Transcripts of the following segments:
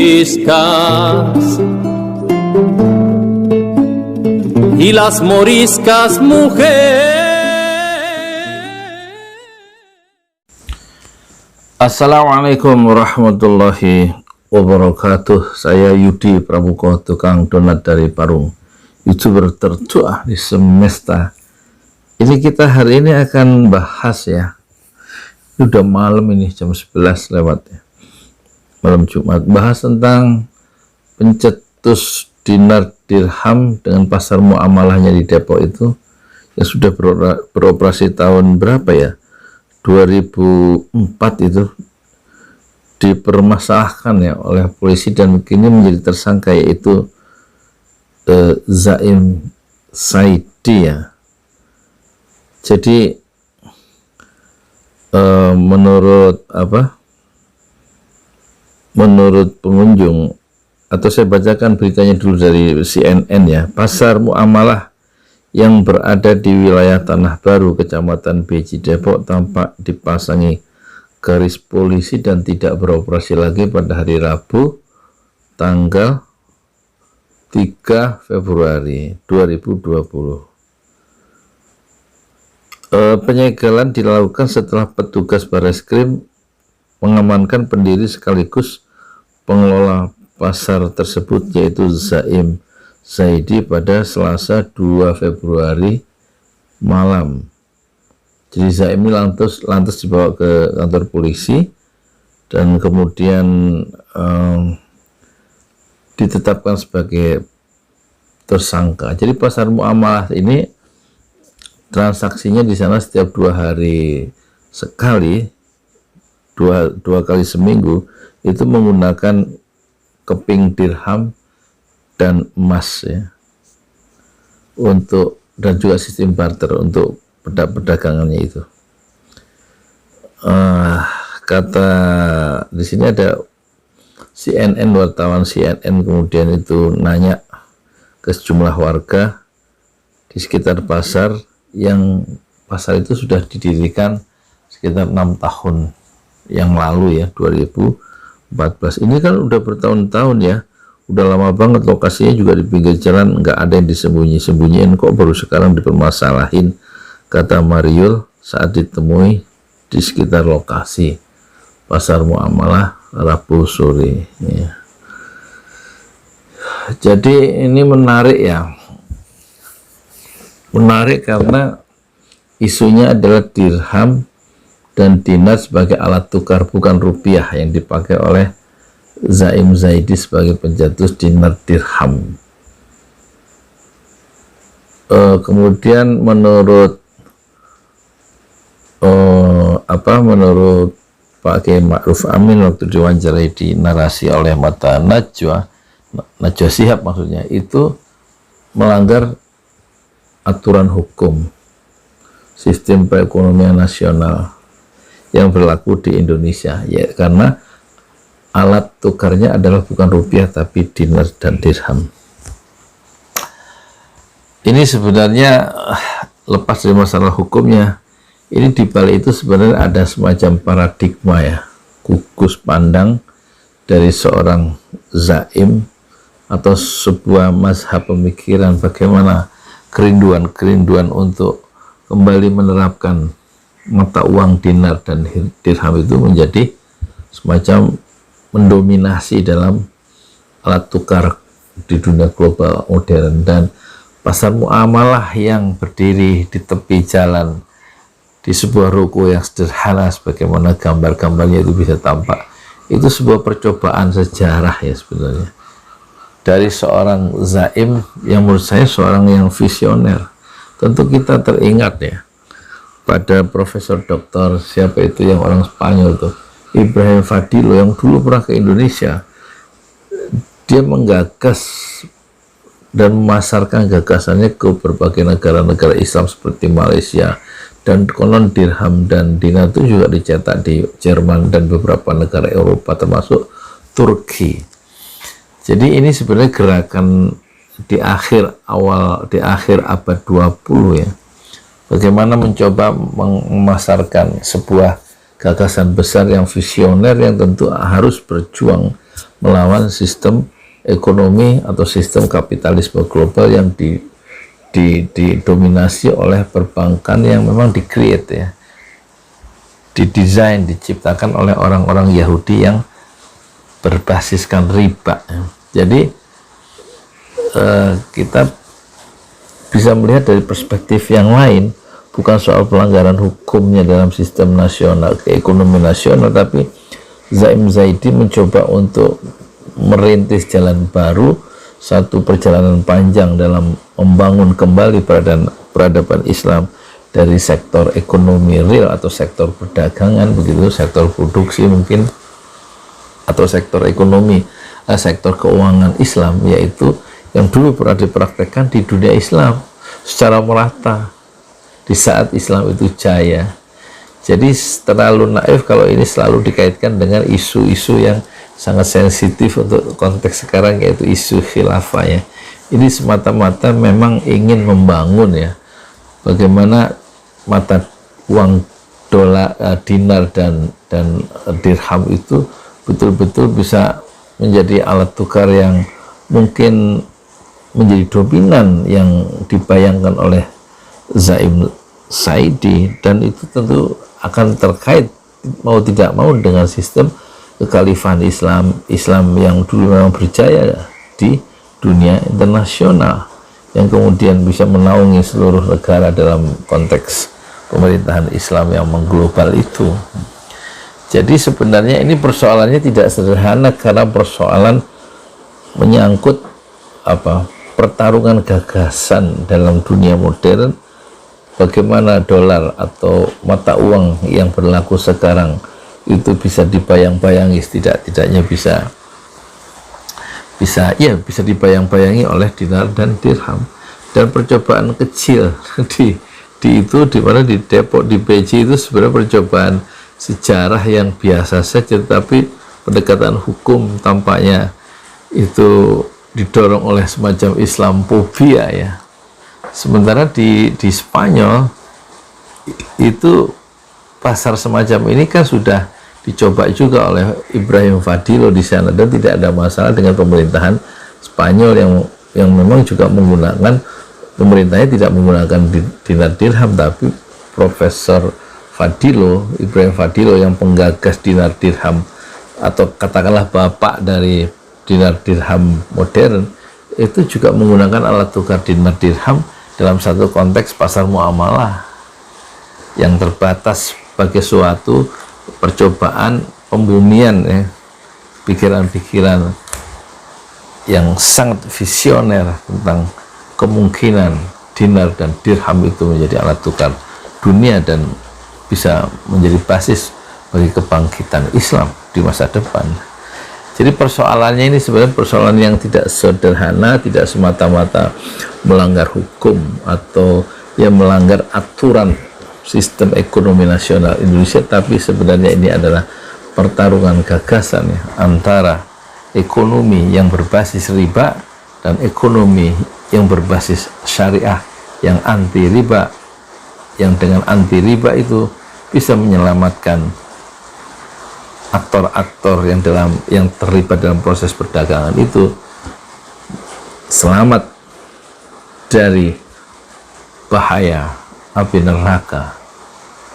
moriscas y las moriscas mujer. Assalamualaikum warahmatullahi wabarakatuh. Saya Yudi Pramuko, tukang donat dari Parung, YouTuber tertua di semesta. Ini kita hari ini akan bahas ya, udah malam ini, jam 11 lewat ya, malam Jumat, bahas tentang pencetus dinar dirham dengan pasar muamalahnya di Depok itu yang sudah beroperasi tahun berapa ya, 2004 itu, dipermasalahkan ya oleh polisi dan kini menjadi tersangka, yaitu Zaim Saidi ya. Jadi menurut pengunjung, atau saya bacakan beritanya dulu dari CNN ya, pasar muamalah yang berada di wilayah Tanah Baru, Kecamatan Beji, Depok tampak dipasangi garis polisi dan tidak beroperasi lagi pada hari Rabu tanggal 3 Februari 2020. Penyegelan dilakukan setelah petugas Bareskrim mengamankan pendiri sekaligus pengelola pasar tersebut, yaitu Zaim Saidi, pada Selasa 2 Februari malam. Jadi Zaim ini lantas dibawa ke kantor polisi dan kemudian ditetapkan sebagai tersangka. Jadi pasar muamalah ini transaksinya di sana setiap 2 hari sekali, dua kali seminggu, itu menggunakan keping dirham dan emas ya, dan juga sistem barter untuk perdagangannya itu. Kata di sini ada CNN, wartawan CNN kemudian itu nanya ke sejumlah warga di sekitar pasar, yang pasar itu sudah didirikan sekitar 6 tahun yang lalu ya, 2014. Ini kan udah bertahun-tahun ya, udah lama banget, lokasinya juga di pinggir jalan, nggak ada yang disembunyi-sembunyiin, kok baru sekarang dipermasalahin, kata Mariul saat ditemui di sekitar lokasi pasar muamalah Rabu sore ya. Jadi ini menarik ya, menarik karena isunya adalah dirham dan dinar sebagai alat tukar, bukan rupiah yang dipakai oleh Zaim Saidi sebagai pencetus dinar dirham. Kemudian menurut menurut Pak Kiai Ma'ruf Amin waktu diwawancarai di narasi oleh Mata Najwa Shihab, maksudnya itu melanggar aturan hukum sistem perekonomian nasional yang berlaku di Indonesia ya, karena alat tukarnya adalah bukan rupiah tapi dinar dan dirham. Ini sebenarnya lepas dari masalah hukumnya, ini di balik itu sebenarnya ada semacam paradigma ya, gugus pandang dari seorang zaim atau sebuah mazhab pemikiran, bagaimana kerinduan untuk kembali menerapkan mata uang dinar dan dirham itu menjadi semacam mendominasi dalam alat tukar di dunia global modern. Dan pasar muamalah yang berdiri di tepi jalan di sebuah ruko yang sederhana, sebagaimana gambar-gambarnya itu bisa tampak, itu sebuah percobaan sejarah ya sebenarnya dari seorang zaim yang menurut saya seorang yang visioner. Tentu kita teringat ya pada Profesor Doktor siapa itu yang orang Spanyol tuh, Ibrahim Fadilo, yang dulu pernah ke Indonesia. Dia menggagas dan memasarkan gagasannya ke berbagai negara-negara Islam seperti Malaysia, dan konon dirham dan dinar itu juga dicetak di Jerman dan beberapa negara Eropa termasuk Turki. Jadi ini sebenarnya gerakan di akhir abad 20 ya, bagaimana mencoba memasarkan sebuah gagasan besar yang visioner yang tentu harus berjuang melawan sistem ekonomi atau sistem kapitalisme global yang didominasi oleh perbankan yang memang di-create ya, didesain, diciptakan oleh orang-orang Yahudi yang berbasiskan riba. Jadi kita bisa melihat dari perspektif yang lain, bukan soal pelanggaran hukumnya dalam sistem nasional, ekonomi nasional, tapi Zaim Zaidi mencoba untuk merintis jalan baru, satu perjalanan panjang dalam membangun kembali peradaban Islam dari sektor ekonomi real atau sektor perdagangan, begitu, sektor produksi mungkin, atau sektor ekonomi, sektor keuangan Islam, yaitu yang dulu pernah dipraktekkan di dunia Islam secara merata di saat Islam itu jaya. Jadi terlalu naif kalau ini selalu dikaitkan dengan isu-isu yang sangat sensitif untuk konteks sekarang, yaitu isu khilafah ya. Ini semata-mata memang ingin membangun ya, bagaimana mata uang dolar, dinar dan dirham itu betul-betul bisa menjadi alat tukar yang mungkin menjadi dominan yang dibayangkan oleh Zaim Zaidi, dan itu tentu akan terkait mau tidak mau dengan sistem kekhalifahan Islam yang dulu memang berjaya di dunia internasional, yang kemudian bisa menaungi seluruh negara dalam konteks pemerintahan Islam yang mengglobal itu. Jadi sebenarnya ini persoalannya tidak sederhana, karena persoalan menyangkut pertarungan gagasan dalam dunia modern. Bagaimana dolar atau mata uang yang berlaku sekarang itu bisa dibayang-bayangi, tidak-tidaknya bisa dibayang-bayangi oleh dinar dan dirham. Dan percobaan kecil di mana di Depok, di PJ itu sebenarnya percobaan sejarah yang biasa saja, tapi pendekatan hukum tampaknya itu didorong oleh semacam Islamophobia ya. Sementara di Spanyol itu pasar semacam ini kan sudah dicoba juga oleh Ibrahim Fadilo di sana, dan tidak ada masalah dengan pemerintahan Spanyol yang memang juga menggunakan, pemerintahnya tidak menggunakan dinar dirham, tapi Profesor Fadilo, Ibrahim Fadilo yang penggagas dinar dirham atau katakanlah bapak dari dinar dirham modern, itu juga menggunakan alat tukar dinar dirham dalam satu konteks pasar muamalah yang terbatas sebagai suatu percobaan pembumian ya, pikiran-pikiran yang sangat visioner tentang kemungkinan dinar dan dirham itu menjadi alat tukar dunia dan bisa menjadi basis bagi kebangkitan Islam di masa depan. Jadi persoalannya ini sebenarnya persoalan yang tidak sederhana, tidak semata-mata melanggar hukum atau yang melanggar aturan sistem ekonomi nasional Indonesia, tapi sebenarnya ini adalah pertarungan gagasan ya, antara ekonomi yang berbasis riba dan ekonomi yang berbasis syariah yang anti riba, yang dengan anti riba itu bisa menyelamatkan aktor-aktor yang terlibat dalam proses perdagangan itu selamat dari bahaya api neraka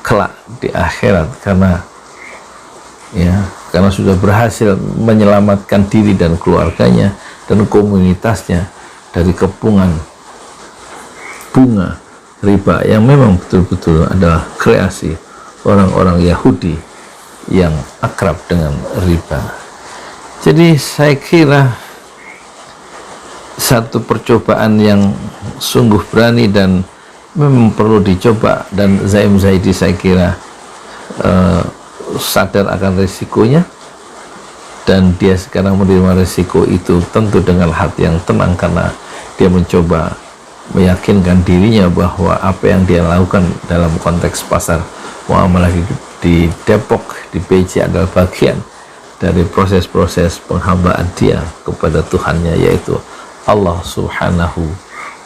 kelak di akhirat, karena sudah berhasil menyelamatkan diri dan keluarganya dan komunitasnya dari kepungan bunga riba yang memang betul-betul adalah kreasi orang-orang Yahudi yang akrab dengan riba. Jadi saya kira satu percobaan yang sungguh berani dan memang perlu dicoba, dan Zaim Zaidi saya kira sadar akan risikonya, dan dia sekarang menerima risiko itu tentu dengan hati yang tenang, karena dia mencoba meyakinkan dirinya bahwa apa yang dia lakukan dalam konteks pasar muamalah di Depok, di PJ adalah bagian dari proses-proses penghambaan dia kepada Tuhannya, yaitu Allah Subhanahu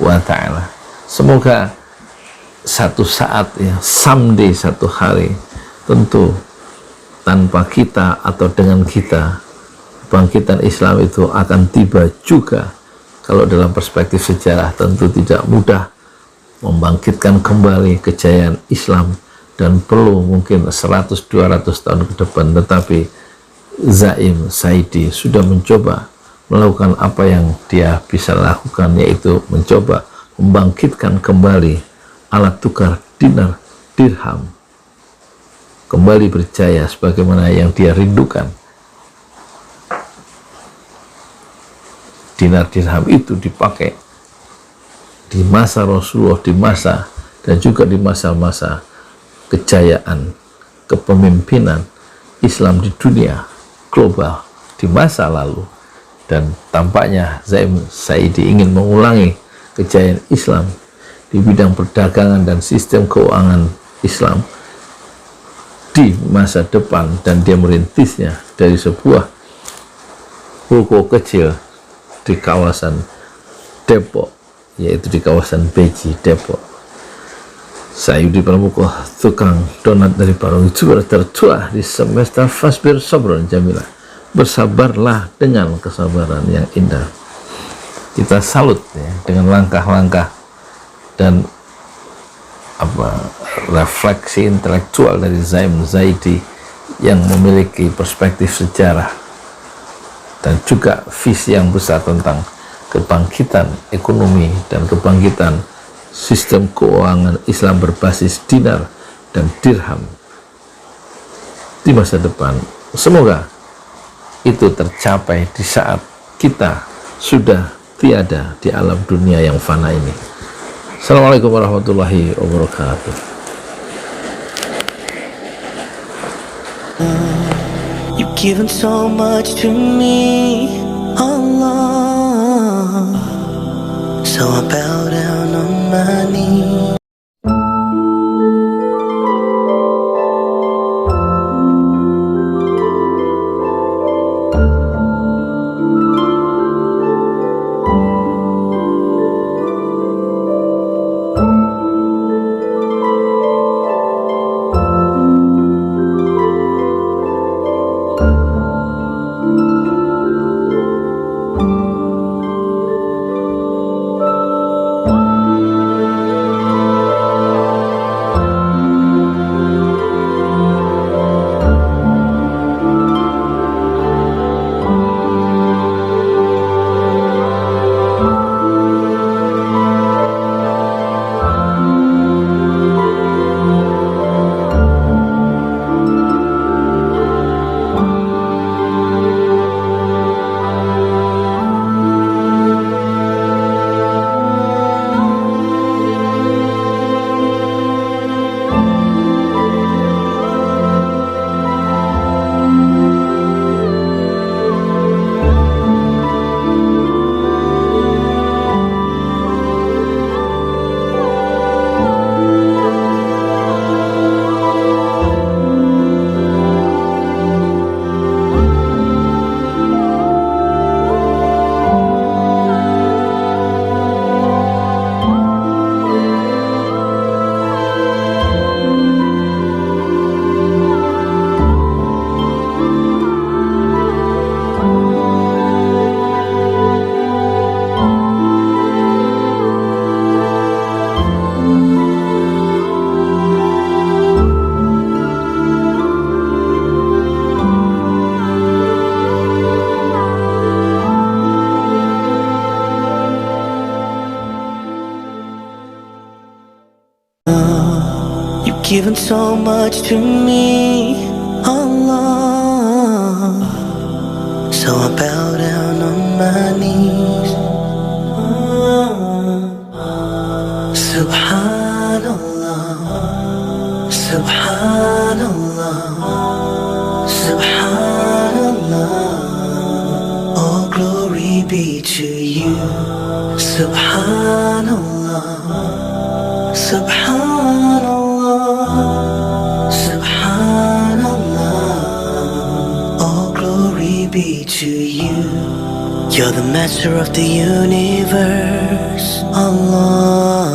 wa Ta'ala. Semoga satu saat ya, someday, satu hari, tentu tanpa kita atau dengan kita, kebangkitan Islam itu akan tiba juga. Kalau dalam perspektif sejarah tentu tidak mudah membangkitkan kembali kejayaan Islam dan perlu mungkin 100-200 tahun ke depan, tetapi Zaim Saidi sudah mencoba melakukan apa yang dia bisa lakukan, yaitu mencoba membangkitkan kembali alat tukar dinar dirham kembali berjaya sebagaimana yang dia rindukan. Dinar dirham itu dipakai di masa Rasulullah, di masa dan juga di masa-masa kejayaan kepemimpinan Islam di dunia global di masa lalu, dan tampaknya Zaim Saidi ingin mengulangi kejayaan Islam di bidang perdagangan dan sistem keuangan Islam di masa depan, dan dia merintisnya dari sebuah ruko kecil di kawasan Depok, yaitu di kawasan Beji, Depok. Sayudi Pramuko, tukang donat dari Parung, juara tertua di semester Fasbir Sobron Jamilah. Bersabarlah dengan kesabaran yang indah. Kita salut ya, dengan langkah-langkah dan refleksi intelektual dari Zaim Saidi yang memiliki perspektif sejarah dan juga visi yang besar tentang kebangkitan ekonomi dan kebangkitan sistem keuangan Islam berbasis dinar dan dirham di masa depan. Semoga itu tercapai di saat kita sudah tiada di alam dunia yang fana ini. Assalamualaikum warahmatullahi wabarakatuh. You've given so much to me, Allah. So I bow down on my knees. Given so much to me, Allah. So I bow down on my knees. Subhanallah, Subhanallah, Subhanallah. All glory be to you. Subhanallah, Subhanallah. Subhanallah, all glory be to you. You're the master of the universe, Allah.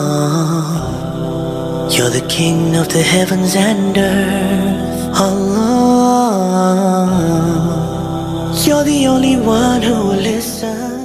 You're the king of the heavens and earth, Allah. You're the only one who will listen.